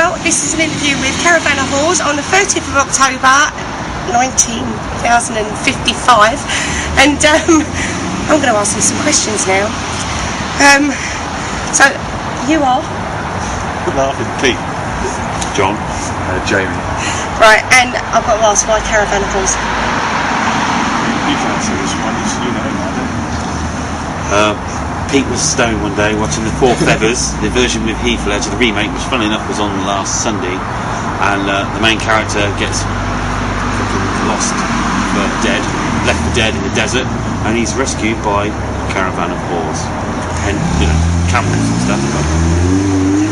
well, this is an interview with Caravan of Horse on the 30th of October 1955, and I'm going to ask you some questions now. So, you are? Laughing Pete. John. Jamie. Right, and I've got to ask why Caravan of Horse? You can answer this one, you know, I don't. Pete was stoned one day watching the Four Feathers, the version with Heath Ledger, the remake, which funnily enough was on last Sunday, and the main character gets lost for dead, left for dead in the desert, and he's rescued by a caravan of horse, and camels and stuff.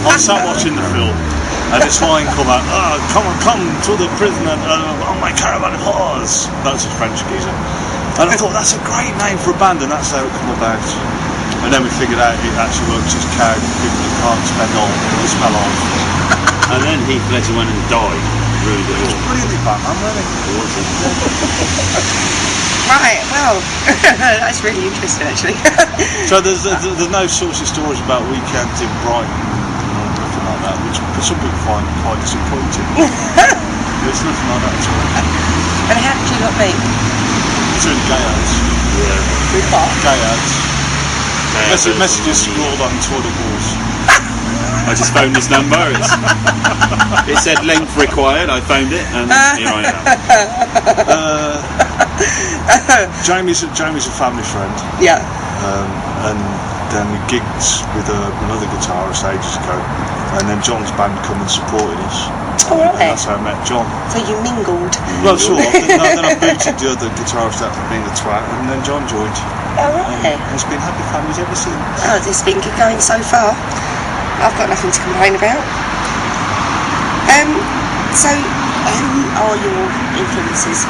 I sat watching the film, and this line come out, come to the prison on my caravan of horse. That's a French geezer. And I thought, that's a great name for a band, and that's how it come about. And then we figured out it actually works as cow for people that can't spend all the smell on. And then Heath Ledger went and died. Ruined it all. Brilliantly Batman, wasn't it? Right, well, that's really interesting actually. So there's no saucy stories about weekends in Brighton or nothing like that, which some people find quite disappointing. There's nothing like that at all. And how did you not meet? Through the gay ads. Yeah. Through what? Gay ads. Messages scrawled on toilet walls. I just phoned this number. It said length required. I phoned it, and here I am. Jamie's a family friend. Yeah. And then we gigged with another guitarist ages ago, and then John's band come and supported us. Oh, right. And that's how I met John. So you mingled? Well, sort of. Then I booted the other guitarist out for being a twat, and then John joined. Oh, right. And it's been happy families ever since. Oh, it's been good going so far. I've got nothing to complain about. So, who are your influences?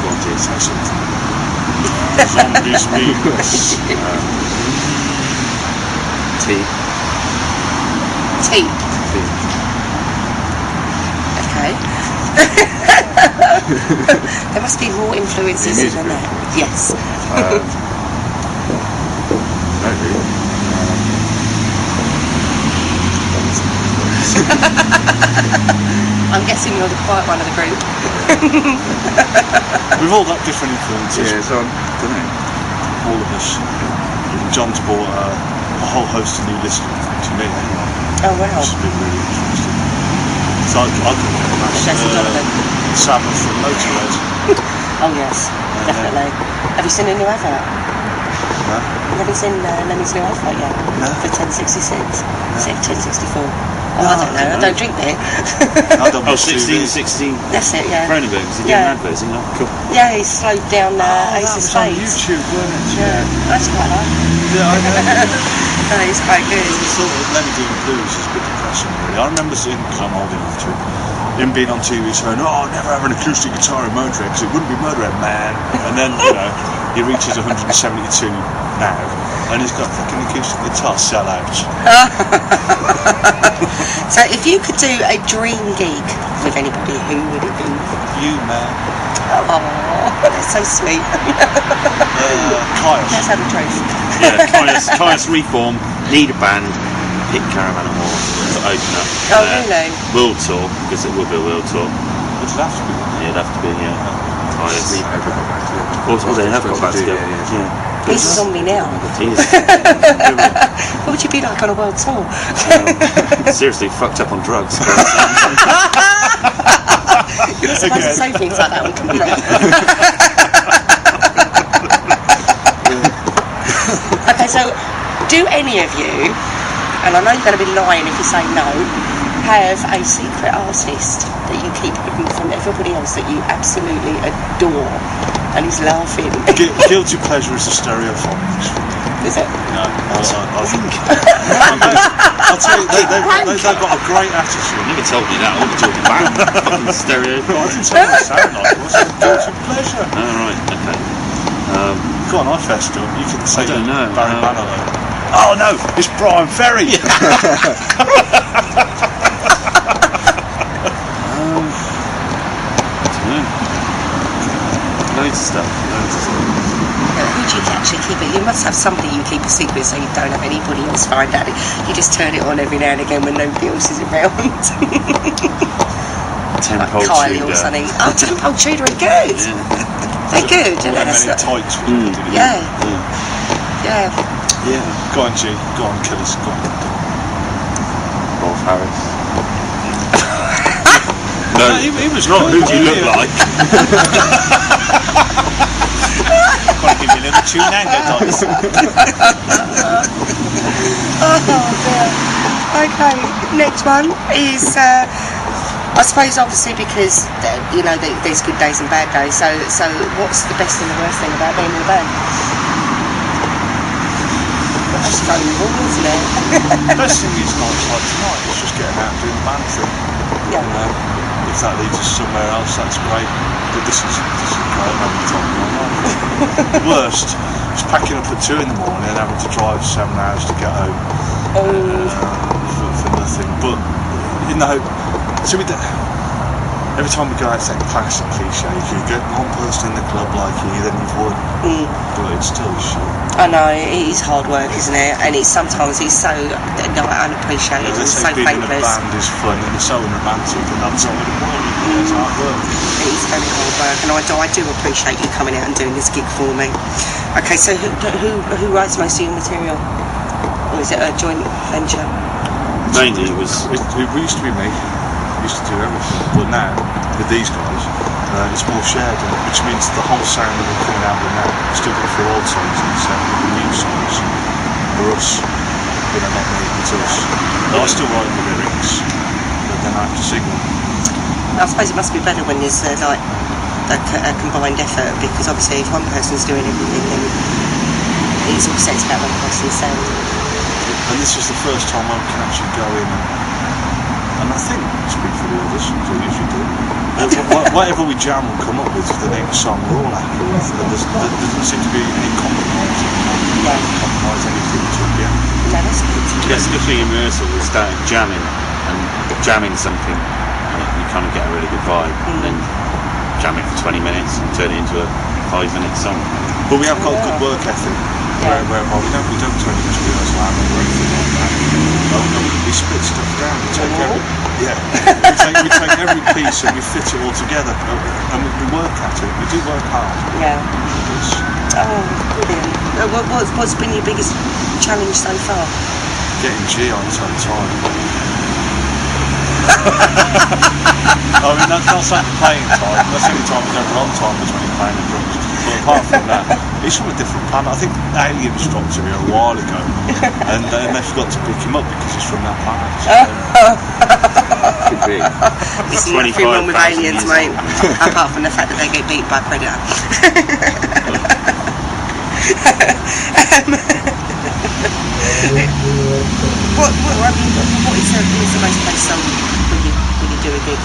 God, dear, say something. Zombies, memes. Tea. Tea. Okay. There must be more influences than that. Yes. I'm guessing you're the quiet one of the group. We've all got different influences. Yeah, so I don't know. All of us. John's brought a whole host of new listeners to me. Oh wow. Which has been really interesting. So I Sabbath from Motorhead. Oh yes, definitely. Have you seen a new advert? No. Have you seen Lemmy's new advert yet? No. For 1066? No. Is it 1064? Oh, I don't know. I don't drink beer. I don't watch 16. That's it, yeah. Cronenberg, is he doing adverts? Isn't he? Cool. Yeah, he slowed down Ace's that was on face. YouTube, wasn't it? Yeah, that's quite like. Yeah, I know. No, he's quite good. Sort of Lemmy doing blues is a bit depressing, really. I remember seeing, because I'm old enough to, him being on TV saying, "Oh, I'll never have an acoustic guitar in Motorhead because it wouldn't be Motorhead, man." And then, he reaches 172 now, and he's got a fucking acoustic guitar, sell out. So, if you could do a dream gig with anybody, who would it be? You, man. Oh, that's so sweet. Caius. Let's have a drink. Yeah, Caius Reform, need a band, pick Caravan of Horse to open up. Oh, really? World tour, because it would be a world tour. It'd have to be. Yeah, it'd have to be, Caius. Never got back together. They have got back together. Yeah. He's a zombie now. He is. What would you be like on a world tour? Seriously, fucked up on drugs. You're not supposed to say things like that on camera. Okay, so do any of you, and I know you're going to be lying if you say no, have a secret artist that you keep hidden from everybody else that you absolutely adore and is laughing? Guilty pleasure is the Stereophonics. Is it? No, I think. I'll tell you, they've got a great attitude. I never told you that. I was talking about fucking stereo. I didn't say what it sounded like. It was a guilty pleasure. Oh, right, okay. Go on, I fessed up. You can say I don't know. Barry Manilow. Oh no, it's Brian Ferry. Loads of stuff. Who do you actually keep it? You must have somebody you keep a secret so you don't have anybody else find out. You just turn it on every now and again when nobody else is around. Like Kylie or something. Oh, Temple Tudor are good. Yeah. They're good. Well, many tights. Yeah. Yeah. Go on, G. Go on, kill us. Go on. Rolf Harris. No, he was not. Who do you look like? Got to give you a little tune and go dice. Oh dear. Okay, next one is I suppose obviously because you know there's good days and bad days. So what's the best and the worst thing about being in the band? That's throwing the ball, isn't it? The best thing is nights like tonight. It's just getting out and doing the band thing. Yeah. You know, if that leads us somewhere else, that's great. But this is great. I'm having the time of my life. The worst is packing up at 2 in the morning and having to drive 7 hours to get home for nothing. But in the hope, so every time we go out, it's that classic cliche. If you get one person in the club like you, then you've won. But it's still shit. I know, it is hard work, isn't it? And sometimes it's so unappreciated and so being in a thankless. band is fun and it's so romantic and that's all it is. It's hard work. It is very hard work, and I do appreciate you coming out and doing this gig for me. Okay, so who writes most of your material? Or is it a joint venture? Mainly it was. It used to be me. I used to do everything, but now with these guys, it's more shared, which means the whole sound that we're coming out with now, still got a few old songs and the new songs are us, but they're not me, it's us. I still write the lyrics, but then I have to sing them. I suppose it must be better when there's like a combined effort, because obviously if one person's doing everything, then it's all set about one person's sound. And this is the first time I can actually go in and I think speak for the others, as I usually do. Whatever we jam will come up with the next song we're all happy with. And there doesn't seem to be any compromise. Compromise anything to it, yeah. No, that's good. Yeah, especially in rehearsal, we started jamming something, and you kind of get a really good vibe, and then jam it for 20 minutes and turn it into a 5-minute song. But we have got a good work ethic, whereby we don't turn it into rehearsal or anything like that. We split stuff down. We take every piece and we fit it all together, and we work at it. We do work hard. Yeah. Brilliant. What's been your biggest challenge so far? Getting G on time. I mean, that's not something playing time. That's the only time he's ever on time was when he's playing the drums. But apart from that, he's from a different planet. I think aliens dropped him here a while ago, and they forgot to pick him up because he's from that planet. So. Could be. There's nothing wrong with aliens, mate. Apart from the fact that they get beat by Predator. What is the most played song when you do a gig?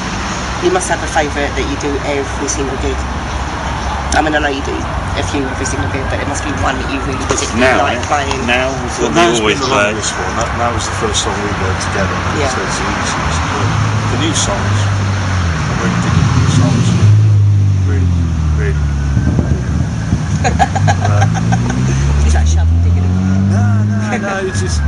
You must have a favourite that you do every single gig. I mean, I know you do a few every single gig, but it must be one that you really particularly like playing. Now always play this one. That was the first song we learned together. Yeah. So it's the easiest. The new songs, I'm really digging the new songs. Really. Is that shovel digging it? No, it's just.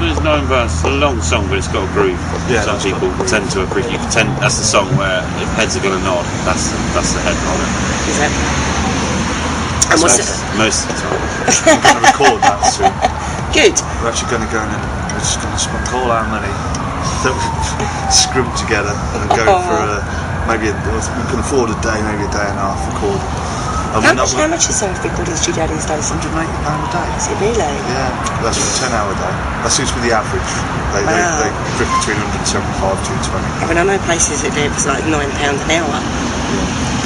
It's known for it's a long song, but it's got a groove. Yeah, some people tend to appreciate. That's the song where if heads are going to nod, that's the head nod. Is it? And what's it? Most of the time. I'm going to record that soon. Good. We're actually going to go in and we're just going to spend all our money that we scrimp together and go for we can afford a day, maybe a day and a half recording. How much is a recording studio these days? £180 a day. Is it really? Yeah, that's a 10-hour day. That seems to be the average. They drift between 175 to 220. I mean, I know places that do it for like £9 an hour.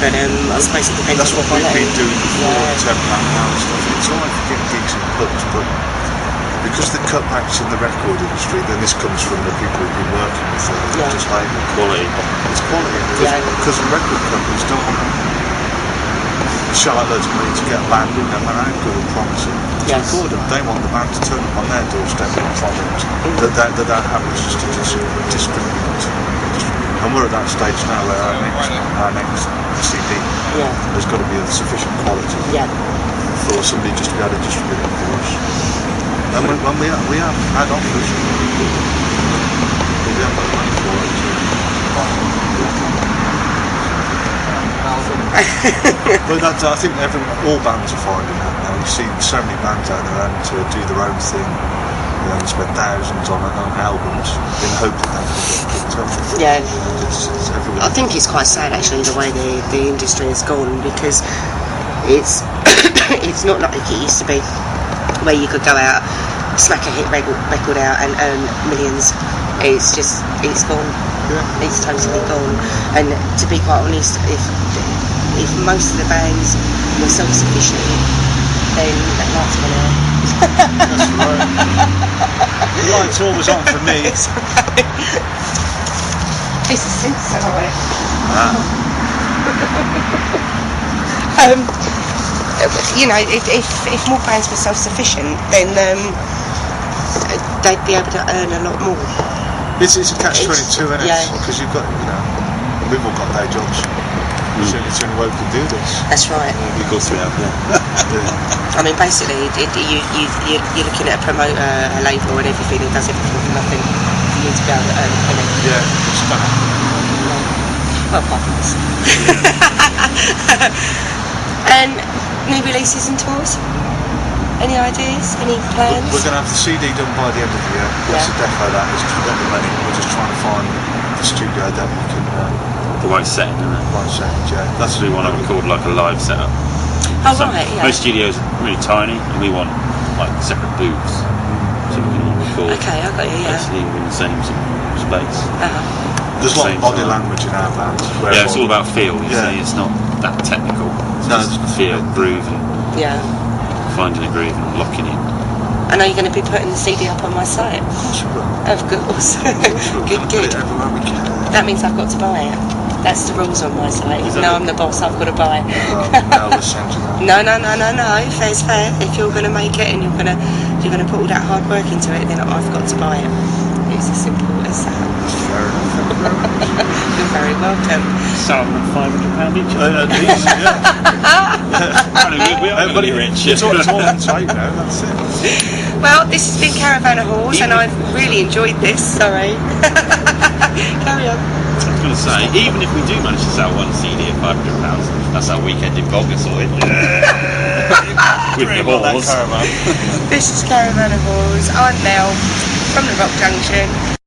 But I suppose it depends. That's what we've been doing before, £10 an hour stuff. It's all right for getting gigs in pubs, but because the cutbacks in the record industry, then this comes from the people who've been working with just like quality. It's quality because the record companies don't want to shell out loads of money to get land in them and anchor and promising to record them. They want the band to turn up on their doorstep with a product that they're having just to distribute And we're at that stage now where our next CD Yeah. has got to be of sufficient quality Yeah. for somebody just to be able to distribute it for us. And when we have had offers, we have got money for it. But that, I think all bands are finding that now. You see so many bands out there having to do their own thing, and spend thousands on albums in hope that they can get picked up. Yeah. It's everywhere. I think it's quite sad actually the way the industry has gone, because it's it's not like it used to be, where you could go out, smack a hit record out and earn millions. It's gone. Yeah. It's totally gone. And to be quite honest, if most of the bands were self-sufficient, then that light's gone out. That's right. The light's always on for me. It's a sensor. You know, if more bands were self-sufficient, then they'd be able to earn a lot more. It's a catch-22, isn't it? Yeah. Because you've got, we've all got day jobs. It's the only way we can do this. That's right. Of course we have, yeah. I mean, basically, you're looking at a promoter, a label, and everything, and does everything for nothing for you to be able to earn a penny. Yeah, it's done. Well, apart from this. And new releases and tours? Any ideas? Any plans? We're going to have the CD done by the end of the year. That's a defo, that is, because we've got the money. We're just trying to find the studio that we can... The right setting, isn't it? right setting, yeah. That's what we want to record, like a live setup. Oh, right, yeah. Most studios are really tiny, and we want like separate booths, so we can all record. Okay, I got you, yeah. Basically, in the same space. There's a lot Same of body time. language in our band. Yeah, it's all about feel. You Yeah. see, it's not that technical. It's No, just feel, groove, and Yeah. finding a groove and locking in. I know you're going to be putting the CD up on my site. Of course we will. Of course. Good, Put good. it everywhere we can. That means I've got to buy it. That's the rules on my site. Is that No, it? I'm the boss, I've got to buy it. Now we're sending that. No. Fair's fair. If you're going to make it and you're going to put all that hard work into it, then I've got to buy it. It's as simple as that. Fair enough. Thank you very much. You're very welcome. Selling them £500 each. At least, yeah. We are Everybody really rich. It's all on tape now, that's it. Well, this has been Caravan of Halls, and I've really enjoyed this. Sorry. Carry on. I was going to say, even if we do manage to sell one CD at £500, that's our weekend in Bolga sorted. With the Well, that halls. caravan. This is Caravan of Halls. I'm Mel from the Rock Junction.